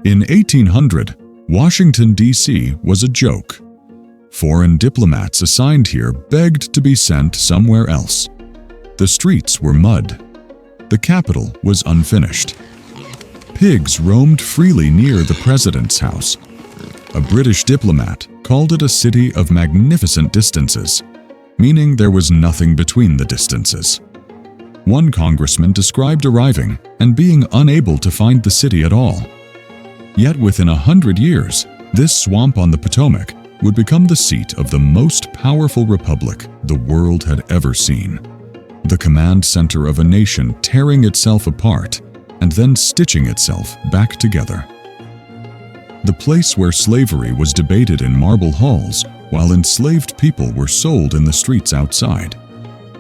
In 1800, Washington, D.C. was a joke. Foreign diplomats assigned here begged to be sent somewhere else. The streets were mud. The Capitol was unfinished. Pigs roamed freely near the president's house. A British diplomat called it a city of magnificent distances, meaning there was nothing between the distances. One congressman described arriving and being unable to find the city at all. Yet within 100 years, this swamp on the Potomac would become the seat of the most powerful republic the world had ever seen. The command center of a nation tearing itself apart and then stitching itself back together. The place where slavery was debated in marble halls while enslaved people were sold in the streets outside.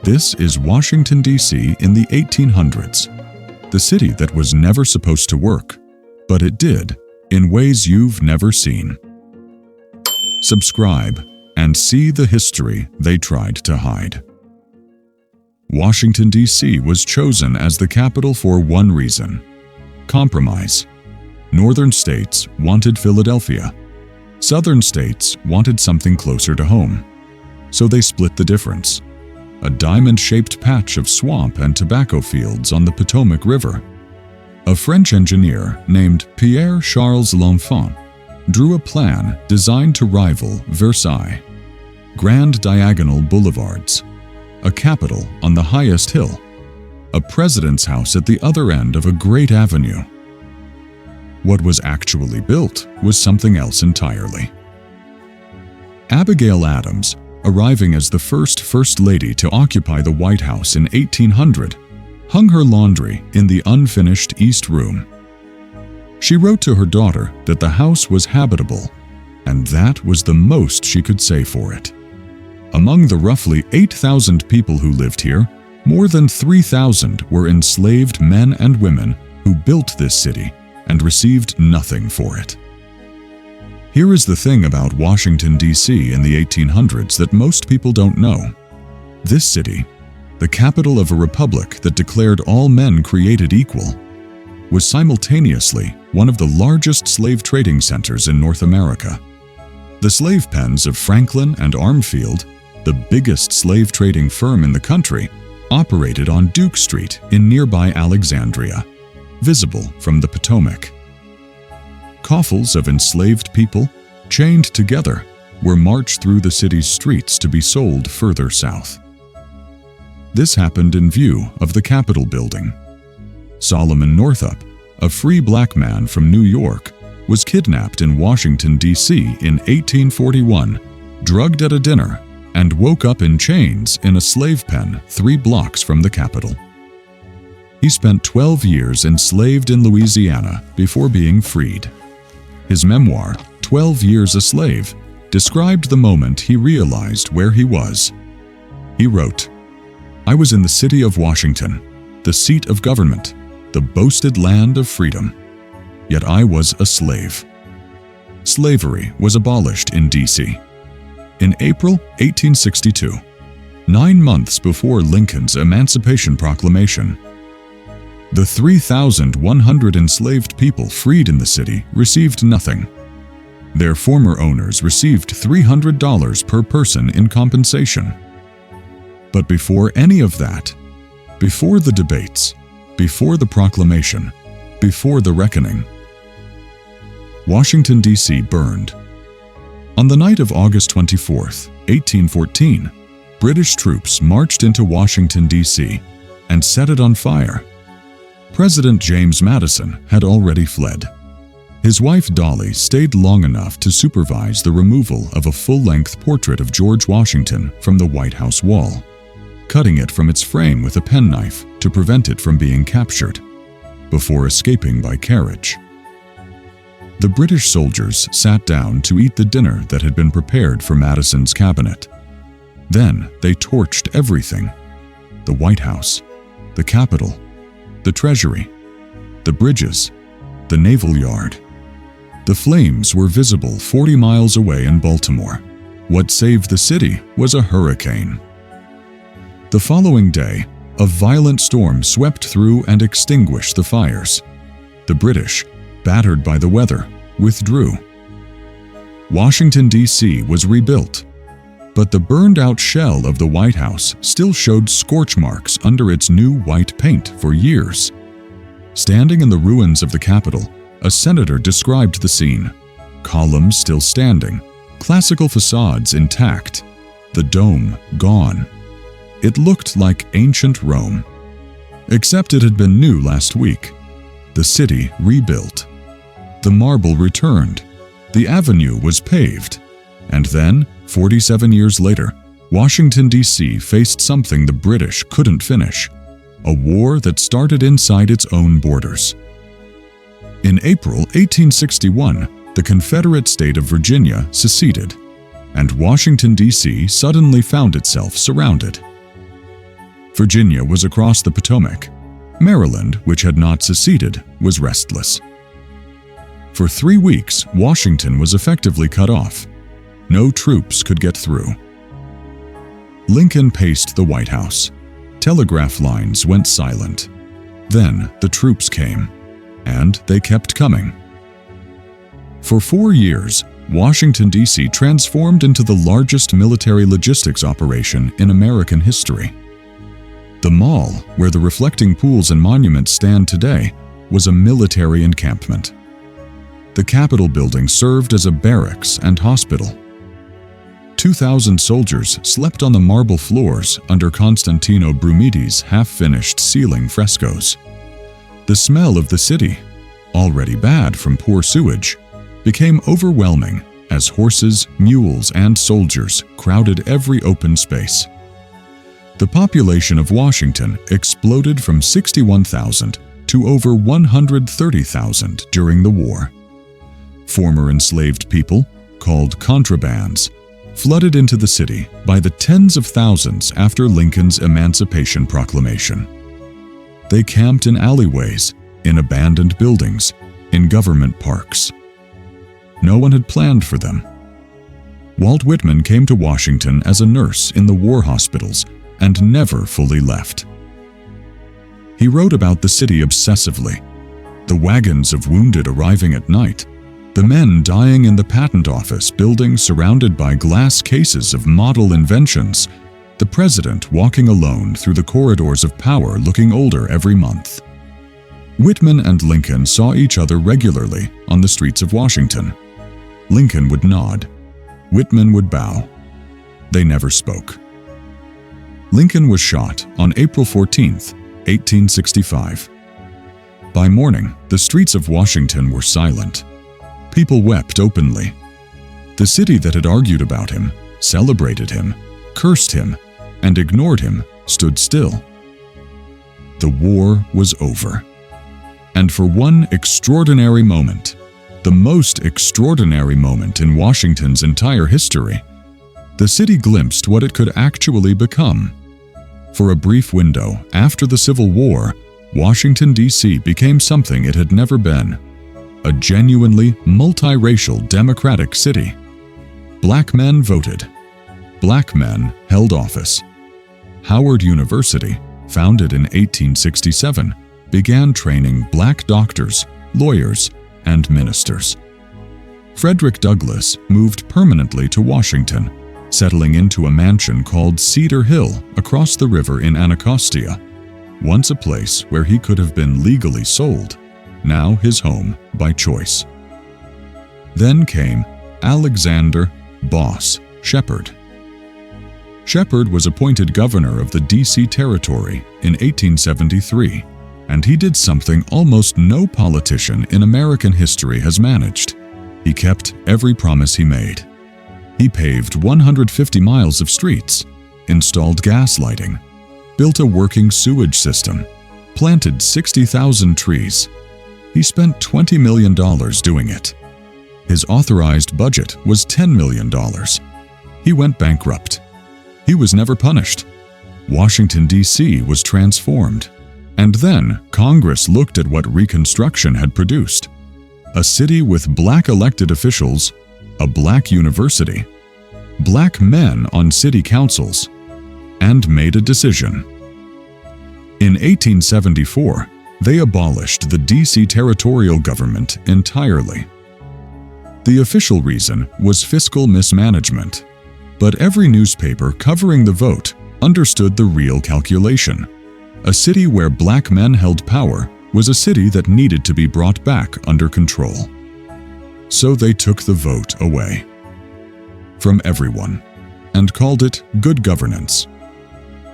This is Washington, D.C. in the 1800s, the city that was never supposed to work, but it did in ways you've never seen. Subscribe and see the history they tried to hide. Washington, D.C. was chosen as the capital for one reason: compromise. Northern states wanted Philadelphia. Southern states wanted something closer to home. So they split the difference: a diamond-shaped patch of swamp and tobacco fields on the Potomac River. A French engineer named Pierre Charles L'Enfant drew a plan designed to rival Versailles. Grand diagonal boulevards, a capitol on the highest hill, a president's house at the other end of a great avenue. What was actually built was something else entirely. Abigail Adams, arriving as the First Lady to occupy the White House in 1800, hung her laundry in the unfinished East Room. She wrote to her daughter that the house was habitable, and that was the most she could say for it. Among the roughly 8,000 people who lived here, more than 3,000 were enslaved men and women who built this city and received nothing for it. Here is the thing about Washington, D.C. in the 1800s that most people don't know. This city, the capital of a republic that declared all men created equal, was simultaneously one of the largest slave trading centers in North America. The slave pens of Franklin and Armfield, the biggest slave trading firm in the country, operated on Duke Street in nearby Alexandria, visible from the Potomac. Coffles of enslaved people, chained together, were marched through the city's streets to be sold further south. This happened in view of the Capitol building. Solomon Northup, a free black man from New York, was kidnapped in Washington, D.C. in 1841, drugged at a dinner, and woke up in chains in a slave pen 3 blocks from the Capitol. He spent 12 years enslaved in Louisiana before being freed. His memoir, 12 Years a Slave, described the moment he realized where he was. He wrote, "I was in the city of Washington, the seat of government, the boasted land of freedom. Yet I was a slave." Slavery was abolished in D.C. in April 1862, 9 months before Lincoln's Emancipation Proclamation. The 3,100 enslaved people freed in the city received nothing. Their former owners received $300 per person in compensation. But before any of that, before the debates, before the proclamation, before the reckoning, Washington, D.C. burned. On the night of August 24, 1814, British troops marched into Washington, D.C. and set it on fire. President James Madison had already fled. His wife Dolly stayed long enough to supervise the removal of a full-length portrait of George Washington from the White House wall, cutting it from its frame with a penknife to prevent it from being captured, before escaping by carriage. The British soldiers sat down to eat the dinner that had been prepared for Madison's cabinet. Then they torched everything: the White House, the Capitol, the Treasury, the bridges, the Naval Yard. The flames were visible 40 miles away in Baltimore. What saved the city was a hurricane. The following day, a violent storm swept through and extinguished the fires. The British, battered by the weather, withdrew. Washington, D.C. was rebuilt, but the burned-out shell of the White House still showed scorch marks under its new white paint for years. Standing in the ruins of the Capitol, a senator described the scene. Columns still standing, classical facades intact, the dome gone. It looked like ancient Rome. Except it had been new last week. The city rebuilt. The marble returned. The avenue was paved. And then, 47 years later, Washington, D.C. faced something the British couldn't finish, a war that started inside its own borders. In April 1861, the Confederate state of Virginia seceded, and Washington, D.C. suddenly found itself surrounded. Virginia was across the Potomac. Maryland, which had not seceded, was restless. For 3 weeks, Washington was effectively cut off. No troops could get through. Lincoln paced the White House. Telegraph lines went silent. Then the troops came, and they kept coming. For 4 years, Washington, D.C. transformed into the largest military logistics operation in American history. The mall, where the reflecting pools and monuments stand today, was a military encampment. The Capitol building served as a barracks and hospital. 2,000 soldiers slept on the marble floors under Constantino Brumidi's half-finished ceiling frescoes. The smell of the city, already bad from poor sewage, became overwhelming as horses, mules, and soldiers crowded every open space. The population of Washington exploded from 61,000 to over 130,000 during the war. Former enslaved people, called contrabands, flooded into the city by the tens of thousands after Lincoln's Emancipation Proclamation. They camped in alleyways, in abandoned buildings, in government parks. No one had planned for them. Walt Whitman came to Washington as a nurse in the war hospitals and never fully left. He wrote about the city obsessively, the wagons of wounded arriving at night, the men dying in the patent office building surrounded by glass cases of model inventions, the president walking alone through the corridors of power looking older every month. Whitman and Lincoln saw each other regularly on the streets of Washington. Lincoln would nod. Whitman would bow. They never spoke. Lincoln was shot on April 14, 1865. By morning, the streets of Washington were silent. People wept openly. The city that had argued about him, celebrated him, cursed him, and ignored him stood still. The war was over. And for one extraordinary moment, the most extraordinary moment in Washington's entire history, the city glimpsed what it could actually become. For a brief window after the Civil War, Washington, D.C. became something it had never been. A genuinely multiracial democratic city. Black men voted. Black men held office. Howard University, founded in 1867, began training black doctors, lawyers, and ministers. Frederick Douglass moved permanently to Washington, settling into a mansion called Cedar Hill across the river in Anacostia, once a place where he could have been legally sold, now his home by choice. Then came Alexander "Boss" Shepard. Shepard was appointed governor of the D.C. Territory in 1873, and he did something almost no politician in American history has managed. He kept every promise he made. He paved 150 miles of streets, installed gas lighting, built a working sewage system, planted 60,000 trees. He spent $20 million doing it. His authorized budget was $10 million. He went bankrupt. He was never punished. Washington, D.C. was transformed. And then Congress looked at what Reconstruction had produced. A city with black elected officials, a black university, black men on city councils, and made a decision. In 1874, they abolished the D.C. territorial government entirely. The official reason was fiscal mismanagement, but every newspaper covering the vote understood the real calculation. A city where black men held power was a city that needed to be brought back under control. So they took the vote away from everyone and called it good governance.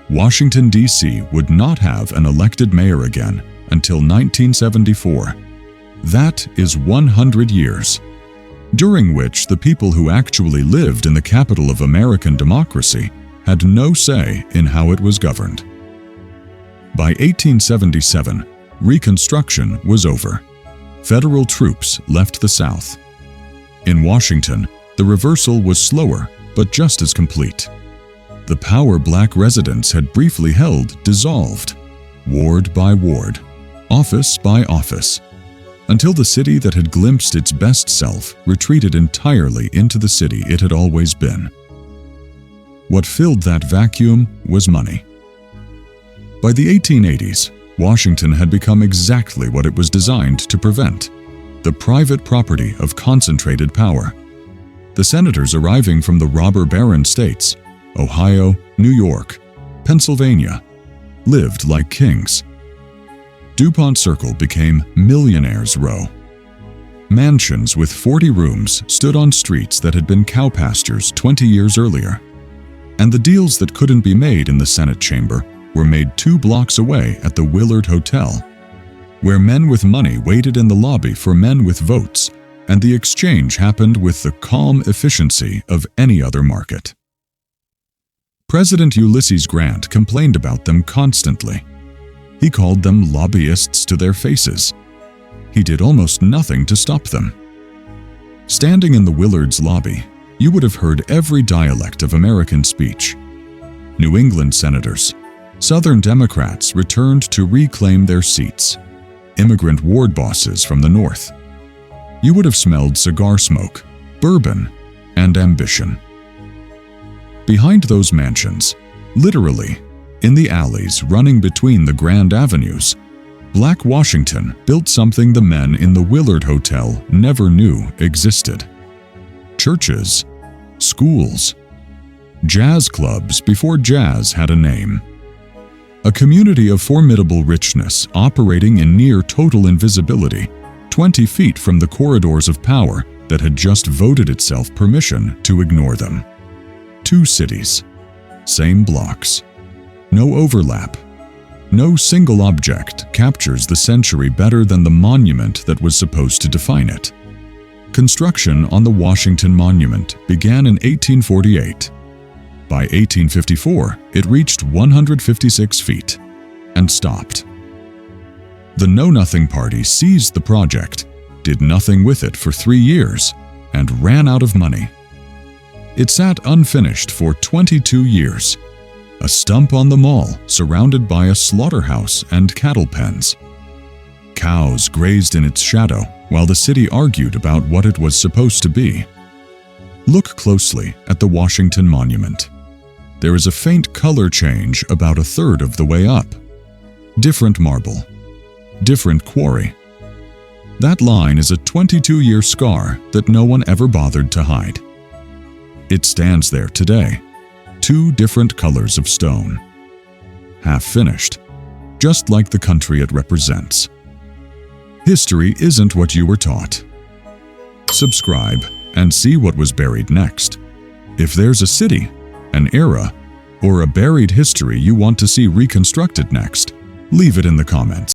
Washington, D.C. would not have an elected mayor again until 1974. That is 100 years, during which the people who actually lived in the capital of American democracy had no say in how it was governed. By 1877, Reconstruction was over. Federal troops left the South. In Washington, the reversal was slower, but just as complete. The power black residents had briefly held dissolved, ward by ward, office by office, until the city that had glimpsed its best self retreated entirely into the city it had always been. What filled that vacuum was money. By the 1880s, Washington had become exactly what it was designed to prevent: the private property of concentrated power. The senators arriving from the robber baron states, Ohio, New York, Pennsylvania, lived like kings. DuPont Circle became Millionaire's Row. Mansions with 40 rooms stood on streets that had been cow pastures 20 years earlier. And the deals that couldn't be made in the Senate chamber were made 2 blocks away at the Willard Hotel, where men with money waited in the lobby for men with votes, and the exchange happened with the calm efficiency of any other market. President Ulysses Grant complained about them constantly. He called them lobbyists to their faces. He did almost nothing to stop them. Standing in the Willard's lobby, you would have heard every dialect of American speech. New England senators, Southern Democrats returned to reclaim their seats, immigrant ward bosses from the North. You would have smelled cigar smoke, bourbon, and ambition. Behind those mansions, literally, in the alleys running between the grand avenues, Black Washington built something the men in the Willard Hotel never knew existed. Churches, schools, jazz clubs before jazz had a name. A community of formidable richness operating in near total invisibility, 20 feet from the corridors of power that had just voted itself permission to ignore them. 2 cities, same blocks, no overlap. No single object captures the century better than the monument that was supposed to define it. Construction on the Washington Monument began in 1848. By 1854, it reached 156 feet and stopped. The Know-Nothing Party seized the project, did nothing with it for 3 years, and ran out of money. It sat unfinished for 22 years, a stump on the mall surrounded by a slaughterhouse and cattle pens. Cows grazed in its shadow while the city argued about what it was supposed to be. Look closely at the Washington Monument. There is a faint color change about a third of the way up. Different marble, different quarry. That line is a 22-year scar that no one ever bothered to hide. It stands there today, 2 different colors of stone. Half finished, just like the country it represents. History isn't what you were taught. Subscribe and see what was buried next. If there's a city, an era, or a buried history you want to see reconstructed next, leave it in the comments.